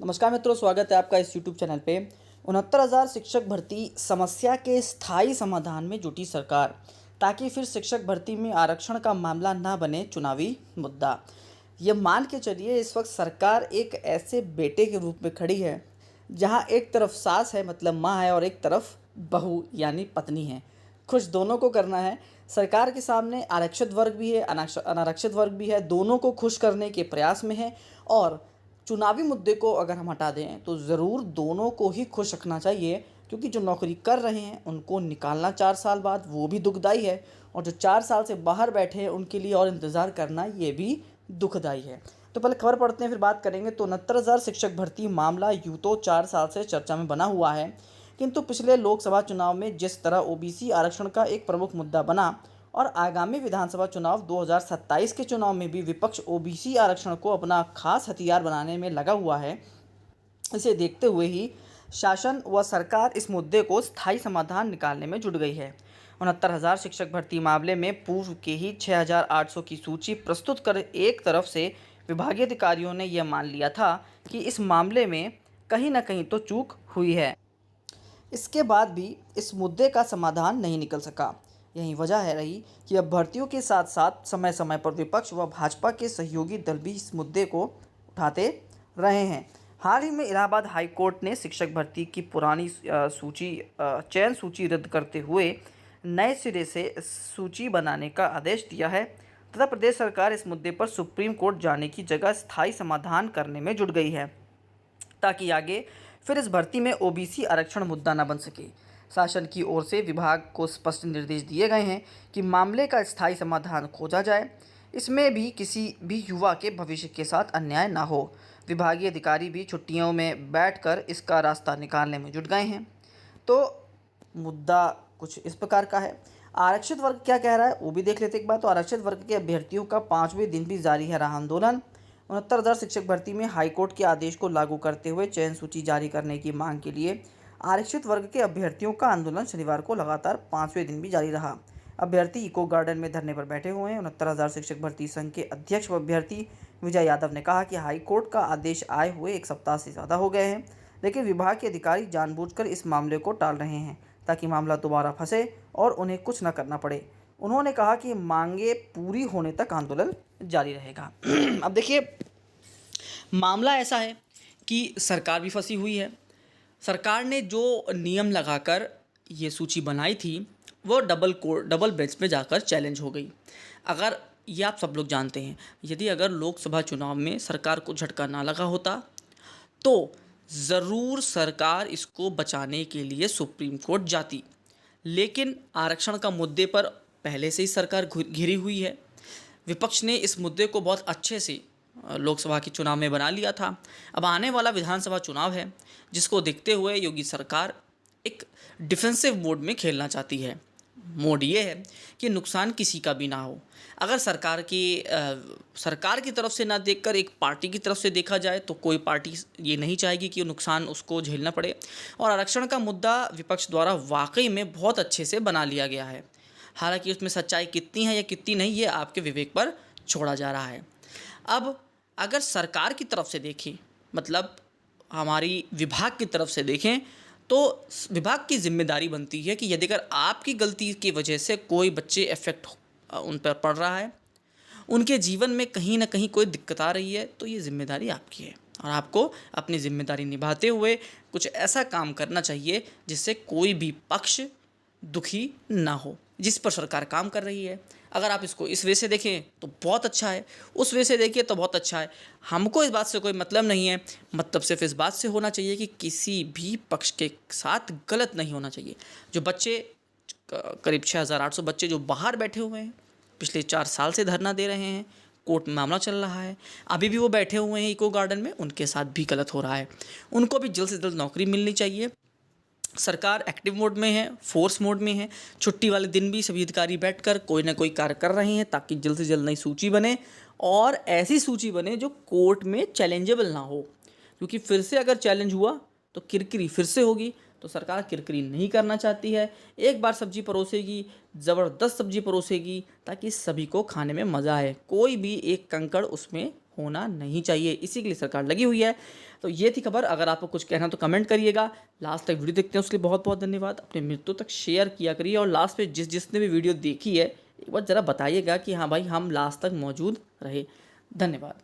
नमस्कार मित्रों, स्वागत है आपका इस यूट्यूब चैनल पे। 69,000 शिक्षक भर्ती समस्या के स्थायी समाधान में जुटी सरकार, ताकि फिर शिक्षक भर्ती में आरक्षण का मामला ना बने चुनावी मुद्दा। ये मान के चलिए, इस वक्त सरकार एक ऐसे बेटे के रूप में खड़ी है जहां एक तरफ सास है मतलब माँ है, और एक तरफ बहू यानी पत्नी है। खुश दोनों को करना है। सरकार के सामने आरक्षित वर्ग भी है, अनारक्षित वर्ग भी है, दोनों को खुश करने के प्रयास में है। और चुनावी मुद्दे को अगर हम हटा दें तो ज़रूर दोनों को ही खुश रखना चाहिए, क्योंकि जो नौकरी कर रहे हैं उनको निकालना 4 साल बाद वो भी दुखदाई है, और जो 4 साल से बाहर बैठे हैं उनके लिए और इंतज़ार करना ये भी दुखदाई है। तो पहले खबर पढ़ते हैं, फिर बात करेंगे। तो 69,000 शिक्षक भर्ती मामला यूँ तो 4 साल से चर्चा में बना हुआ है, किंतु पिछले लोकसभा चुनाव में जिस तरह ओबीसी आरक्षण का एक प्रमुख मुद्दा बना, और आगामी विधानसभा चुनाव 2027 के चुनाव में भी विपक्ष ओबीसी आरक्षण को अपना खास हथियार बनाने में लगा हुआ है, इसे देखते हुए ही शासन व सरकार इस मुद्दे को स्थायी समाधान निकालने में जुट गई है। 69,000 शिक्षक भर्ती मामले में पूर्व के ही 6,800 की सूची प्रस्तुत कर एक तरफ से विभागीय अधिकारियों ने यह मान लिया था कि इस मामले में कहीं न कहीं तो चूक हुई है। इसके बाद भी इस मुद्दे का समाधान नहीं निकल सका। यही वजह है रही कि अब भर्तियों के साथ साथ समय समय पर विपक्ष व भाजपा के सहयोगी दल भी इस मुद्दे को उठाते रहे हैं। हाल ही में इलाहाबाद हाई कोर्ट ने शिक्षक भर्ती की पुरानी चयन सूची रद्द करते हुए नए सिरे से सूची बनाने का आदेश दिया है, तथा प्रदेश सरकार इस मुद्दे पर सुप्रीम कोर्ट जाने की जगह स्थायी समाधान करने में जुट गई है, ताकि आगे फिर इस भर्ती में ओबीसी आरक्षण मुद्दा न बन सके। शासन की ओर से विभाग को स्पष्ट निर्देश दिए गए हैं कि मामले का स्थायी समाधान खोजा जाए, इसमें भी किसी भी युवा के भविष्य के साथ अन्याय ना हो। विभागीय अधिकारी भी छुट्टियों में बैठकर इसका रास्ता निकालने में जुट गए हैं। तो मुद्दा कुछ इस प्रकार का है। आरक्षित वर्ग क्या कह रहा है वो भी देख लेते एक बार। तो आरक्षित वर्ग के अभ्यर्थियों का 5वें दिन भी जारी है रहा आंदोलन। 69,000 शिक्षक भर्ती में हाईकोर्ट के आदेश को लागू करते हुए चयन सूची जारी करने की मांग के लिए आरक्षित वर्ग के अभ्यर्थियों का आंदोलन शनिवार को लगातार 5वें दिन भी जारी रहा। अभ्यर्थी इको गार्डन में धरने पर बैठे हुए हैं। 69,000 शिक्षक भर्ती संघ के अध्यक्ष व अभ्यर्थी विजय यादव ने कहा कि हाईकोर्ट का आदेश आए हुए 1 सप्ताह से ज़्यादा हो गए हैं, लेकिन विभाग के अधिकारी जानबूझकर इस मामले को टाल रहे हैं, ताकि मामला दोबारा फंसे और उन्हें कुछ न करना पड़े। उन्होंने कहा कि मांगे पूरी होने तक आंदोलन जारी रहेगा। अब देखिए, मामला ऐसा है कि सरकार भी फंसी हुई है। सरकार ने जो नियम लगाकर ये सूची बनाई थी वो डबल बेंच में जाकर चैलेंज हो गई। अगर ये आप सब लोग जानते हैं, यदि अगर लोकसभा चुनाव में सरकार को झटका ना लगा होता तो ज़रूर सरकार इसको बचाने के लिए सुप्रीम कोर्ट जाती, लेकिन आरक्षण का मुद्दे पर पहले से ही सरकार घिरी हुई है। विपक्ष ने इस मुद्दे को बहुत अच्छे से लोकसभा के चुनाव में बना लिया था। अब आने वाला विधानसभा चुनाव है, जिसको देखते हुए योगी सरकार एक डिफेंसिव मोड में खेलना चाहती है। मोड ये है कि नुकसान किसी का भी ना हो। अगर सरकार की तरफ से ना देखकर एक पार्टी की तरफ से देखा जाए तो कोई पार्टी ये नहीं चाहेगी कि नुकसान उसको झेलना पड़े। और आरक्षण का मुद्दा विपक्ष द्वारा वाकई में बहुत अच्छे से बना लिया गया है। हालांकि उसमें सच्चाई कितनी है या कितनी नहीं, ये आपके विवेक पर छोड़ा जा रहा है। अब अगर सरकार की तरफ से देखें, मतलब हमारी विभाग की तरफ से देखें, तो विभाग की जिम्मेदारी बनती है कि यदि अगर आपकी गलती की वजह से कोई बच्चे इफेक्ट उन पर पड़ रहा है, उनके जीवन में कहीं ना कहीं कोई दिक्कत आ रही है, तो ये जिम्मेदारी आपकी है और आपको अपनी जिम्मेदारी निभाते हुए कुछ ऐसा काम करना चाहिए जिससे कोई भी पक्ष दुखी ना हो, जिस पर सरकार काम कर रही है। अगर आप इसको इस वे से देखें तो बहुत अच्छा है, उस वे से देखिए तो बहुत अच्छा है। हमको इस बात से कोई मतलब नहीं है, मतलब सिर्फ इस बात से होना चाहिए कि किसी भी पक्ष के साथ गलत नहीं होना चाहिए। जो बच्चे करीब 6,800 बच्चे जो बाहर बैठे हुए हैं, पिछले 4 साल से धरना दे रहे हैं, कोर्ट में मामला चल रहा है, अभी भी वो बैठे हुए हैं इको गार्डन में, उनके साथ भी गलत हो रहा है। उनको भी जल्द से जल्द नौकरी मिलनी चाहिए। सरकार एक्टिव मोड में है, फोर्स मोड में है। छुट्टी वाले दिन भी सभी अधिकारी बैठकर कोई ना कोई कार्य कर रहे हैं, ताकि जल्द से जल्द नई सूची बने और ऐसी सूची बने जो कोर्ट में चैलेंजेबल ना हो। क्योंकि फिर से अगर चैलेंज हुआ तो किरकिरी फिर से होगी, तो सरकार किरकिरी नहीं करना चाहती है। एक बार सब्जी परोसेगी, ज़बरदस्त सब्जी परोसेगी, ताकि सभी को खाने में मज़ा आए, कोई भी एक कंकड़ उसमें होना नहीं चाहिए, इसी के लिए सरकार लगी हुई है। तो ये थी खबर। अगर आपको कुछ कहना तो कमेंट करिएगा। लास्ट तक वीडियो देखते हैं उसके लिए बहुत बहुत धन्यवाद। अपने मित्रों तक शेयर किया करिए और लास्ट पे जिसने भी वीडियो देखी है एक बार ज़रा बताइएगा कि हाँ भाई हम लास्ट तक मौजूद रहे। धन्यवाद।